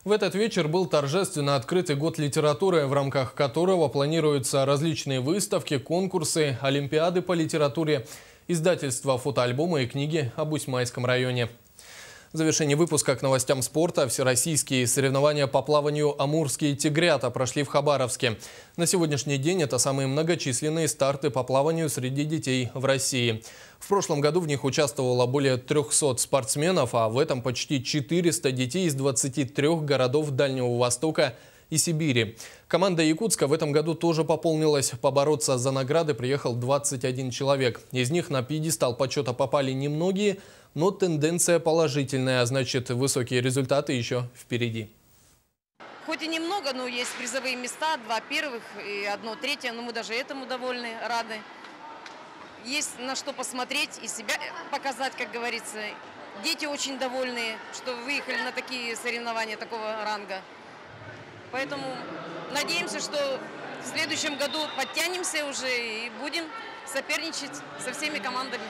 В этот вечер был торжественно открытый год литературы, в рамках которого планируются различные выставки, конкурсы, олимпиады по литературе, издательства, фотоальбомы и книги об Усьмайском районе. В завершении выпуска к новостям спорта. Всероссийские соревнования по плаванию «Амурские тигрята» прошли в Хабаровске. На сегодняшний день это самые многочисленные старты по плаванию среди детей в России. В прошлом году в них участвовало более 300 спортсменов, а в этом почти 400 детей из 23 городов Дальнего Востока и Сибири. Команда Якутска в этом году тоже пополнилась. Побороться за награды приехал 21 человек. Из них на пьедестал почета попали немногие, но тенденция положительная, а значит, высокие результаты еще впереди. Хоть и немного, но есть призовые места, 2 первых и 1 третье, но мы даже этому довольны, рады. Есть на что посмотреть и себя показать, как говорится. Дети очень довольны, что выехали на такие соревнования такого ранга. Поэтому надеемся, что в следующем году подтянемся уже и будем соперничать со всеми командами.